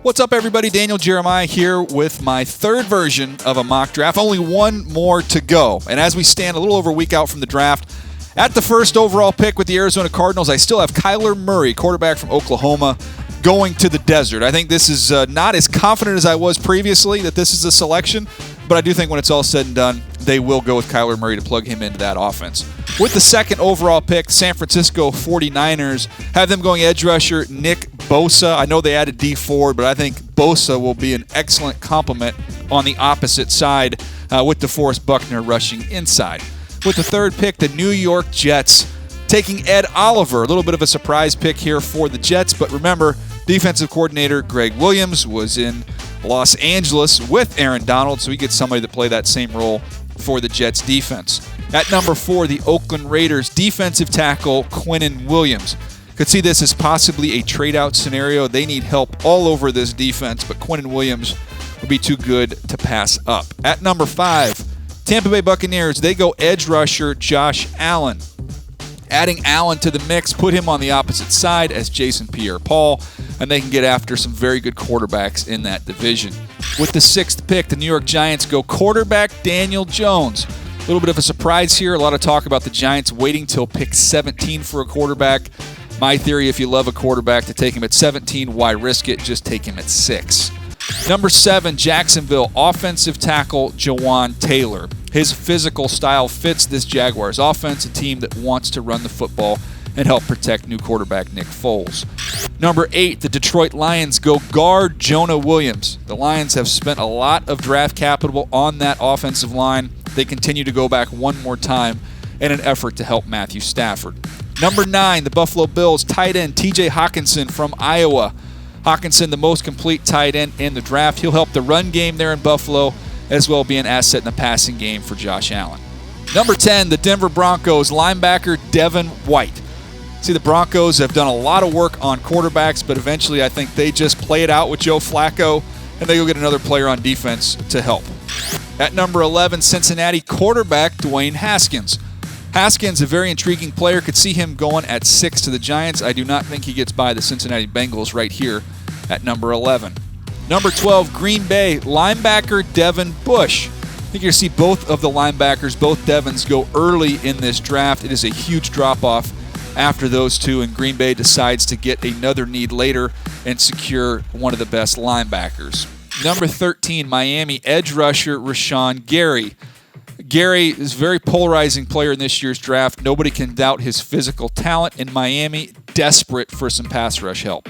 What's up, everybody? Daniel Jeremiah here with my third version of a mock draft. Only one more to go. And as we stand a little over a week out from the draft, at the first overall pick with the Arizona Cardinals, I still have Kyler Murray, quarterback from Oklahoma, going to the desert. I think this is not as confident as I was previously that this is a selection, but I do think when it's all said and done, they will go with Kyler Murray to plug him into that offense. With the second overall pick, San Francisco 49ers have them going edge rusher Nick BOSA. I know they added D Ford, but I think BOSA will be an excellent complement on the opposite side with DeForest Buckner rushing inside. With the third pick, the New York Jets taking Ed Oliver. A little bit of a surprise pick here for the Jets, but remember, defensive coordinator Greg Williams was in Los Angeles with Aaron Donald, so he gets somebody to play that same role for the Jets defense. At number 4, the Oakland Raiders defensive tackle Quinnen Williams. Could see this as possibly a trade-out scenario. They need help all over this defense, but Quinnen Williams would be too good to pass up. At number 5, Tampa Bay Buccaneers, they go edge rusher Josh Allen. Adding Allen to the mix, put him on the opposite side as Jason Pierre-Paul, and they can get after some very good quarterbacks in that division. With the 6th pick, the New York Giants go quarterback Daniel Jones. A little bit of a surprise here. A lot of talk about the Giants waiting till pick 17 for a quarterback. My theory, if you love a quarterback, to take him at 17, why risk it? Just take him at 6. Number 7, Jacksonville offensive tackle Jawaan Taylor. His physical style fits this Jaguars offense, a team that wants to run the football and help protect new quarterback Nick Foles. Number 8, the Detroit Lions go guard Jonah Williams. The Lions have spent a lot of draft capital on that offensive line. They continue to go back one more time in an effort to help Matthew Stafford. Number 9, the Buffalo Bills tight end TJ Hockenson from Iowa. Hockenson, the most complete tight end in the draft. He'll help the run game there in Buffalo, as well be an asset in the passing game for Josh Allen. Number 10, the Denver Broncos linebacker Devin White. See, the Broncos have done a lot of work on quarterbacks, but eventually I think they just play it out with Joe Flacco, and they go get another player on defense to help. At number 11, Cincinnati quarterback Dwayne Haskins. Haskins, a very intriguing player. Could see him going at 6 to the Giants. I do not think he gets by the Cincinnati Bengals right here at number 11. Number 12, Green Bay linebacker Devin Bush. I think you're going to see both of the linebackers, both Devins, go early in this draft. It is a huge drop-off after those two, and Green Bay decides to get another need later and secure one of the best linebackers. Number 13, Miami edge rusher Rashawn Gary. Gary is a very polarizing player in this year's draft. Nobody can doubt his physical talent, and Miami desperate for some pass rush help.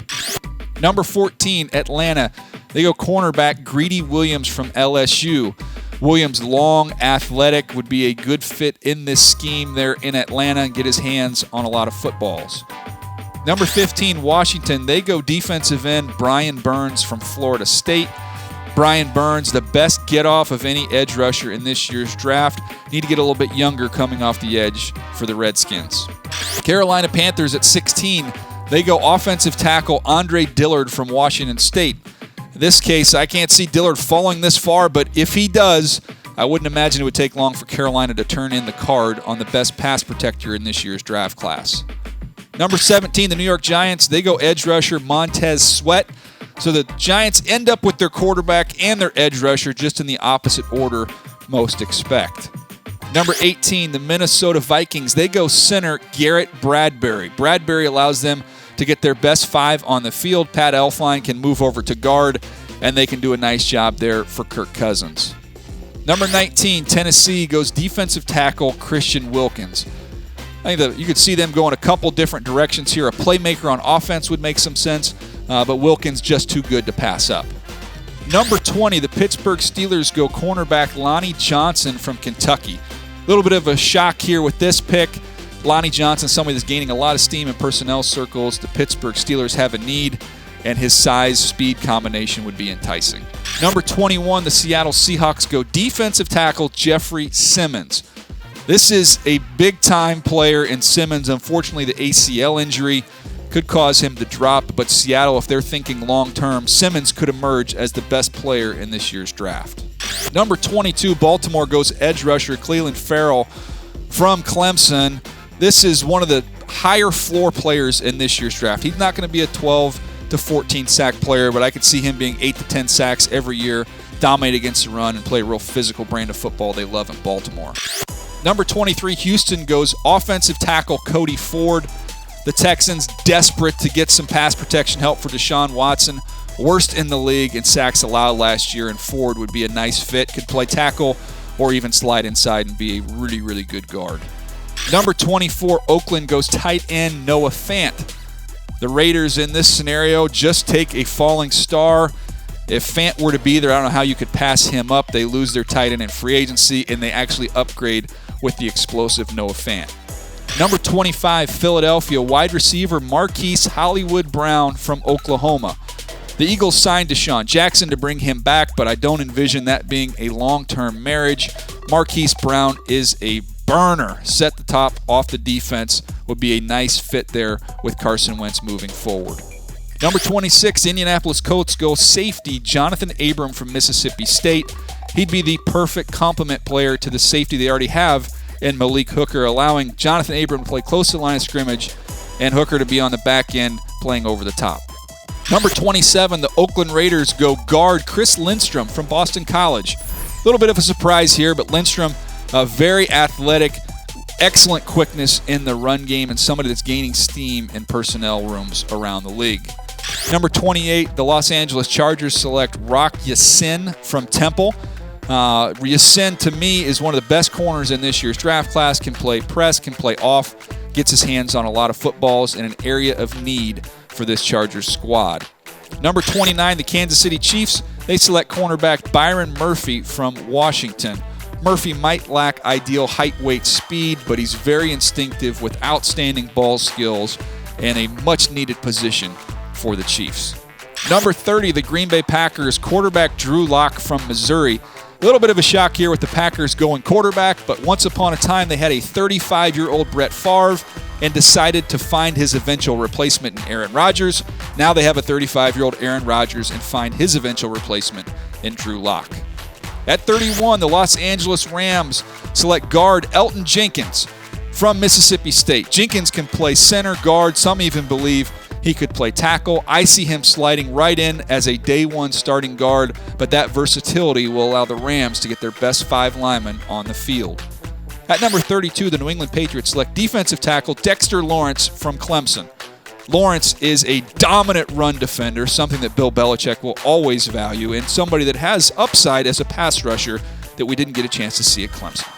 Number 14, Atlanta. They go cornerback Greedy Williams from LSU. Williams, long, athletic, would be a good fit in this scheme there in Atlanta and get his hands on a lot of footballs. Number 15, Washington. They go defensive end Brian Burns from Florida State. Brian Burns, the best get-off of any edge rusher in this year's draft. Need to get a little bit younger coming off the edge for the Redskins. Carolina Panthers at 16. They go offensive tackle Andre Dillard from Washington State. In this case, I can't see Dillard falling this far, but if he does, I wouldn't imagine it would take long for Carolina to turn in the card on the best pass protector in this year's draft class. Number 17, the New York Giants. They go edge rusher Montez Sweat. So the Giants end up with their quarterback and their edge rusher just in the opposite order most expect. Number 18, the Minnesota Vikings. They go center Garrett Bradbury. Bradbury allows them to get their best 5 on the field. Pat Elflein can move over to guard, and they can do a nice job there for Kirk Cousins. Number 19, Tennessee goes defensive tackle Christian Wilkins. I think that you could see them going a couple different directions here. A playmaker on offense would make some sense, but Wilkins just too good to pass up. Number 20, the Pittsburgh Steelers go cornerback Lonnie Johnson from Kentucky. A little bit of a shock here with this pick. Lonnie Johnson, somebody that's gaining a lot of steam in personnel circles. The Pittsburgh Steelers have a need, and his size-speed combination would be enticing. Number 21, the Seattle Seahawks go defensive tackle Jeffrey Simmons. This is a big-time player in Simmons. Unfortunately, the ACL injury could cause him to drop, but Seattle, if they're thinking long-term, Simmons could emerge as the best player in this year's draft. Number 22, Baltimore goes edge rusher CLELIN FERRELL from Clemson. This is one of the higher floor players in this year's draft. He's not going to be a 12 to 14 sack player, but I could see him being 8 to 10 sacks every year, dominate against the run, and play a real physical brand of football they love in Baltimore. Number 23, Houston goes offensive tackle Cody Ford. The Texans desperate to get some pass protection help for Deshaun Watson. Worst in the league in sacks allowed last year, and Ford would be a nice fit. Could play tackle or even slide inside and be a really, really good guard. Number 24, Oakland goes tight end Noah Fant. The Raiders in this scenario just take a falling star. If Fant were to be there, I don't know how you could pass him up. They lose their tight end in free agency, and they actually upgrade with the explosive Noah Fant. Number 25, Philadelphia wide receiver Marquise Hollywood Brown from Oklahoma. The Eagles signed Deshaun Jackson to bring him back, but I don't envision that being a long-term marriage. Marquise Brown is a burner. Set the top off the defense. Would be a nice fit there with Carson Wentz moving forward. Number 26, Indianapolis Colts go safety Jonathan Abram from Mississippi State. He'd be the perfect complement player to the safety they already have in Malik Hooker, allowing Jonathan Abram to play close to the line of scrimmage and Hooker to be on the back end playing over the top. Number 27, the Oakland Raiders go guard Chris Lindstrom from Boston College. A little bit of a surprise here, but Lindstrom, very athletic, excellent quickness in the run game, and somebody that's gaining steam in personnel rooms around the league. Number 28, the Los Angeles Chargers select Rock Ya-Sin from Temple. Ya-Sin, to me, is one of the best corners in this year's draft class. Can play press, can play off, gets his hands on a lot of footballs in an area of need for this Chargers squad. Number 29, the Kansas City Chiefs. They select cornerback Byron Murphy from Washington. Murphy might lack ideal height, weight, speed, but he's very instinctive with outstanding ball skills and a much-needed position for the Chiefs. Number 30, the Green Bay Packers, quarterback Drew Lock from Missouri. A little bit of a shock here with the Packers going quarterback, but once upon a time they had a 35-year-old Brett Favre and decided to find his eventual replacement in Aaron Rodgers. Now they have a 35-year-old Aaron Rodgers and find his eventual replacement in Drew Lock. At 31, the Los Angeles Rams select guard Elgton Jenkins from Mississippi State. Jenkins can play center, guard. Some even believe he could play tackle. I see him sliding right in as a day one starting guard, but that versatility will allow the Rams to get their best 5 linemen on the field. At number 32, the New England Patriots select defensive tackle Dexter Lawrence from Clemson. Lawrence is a dominant run defender, something that Bill Belichick will always value, and somebody that has upside as a pass rusher that we didn't get a chance to see at Clemson.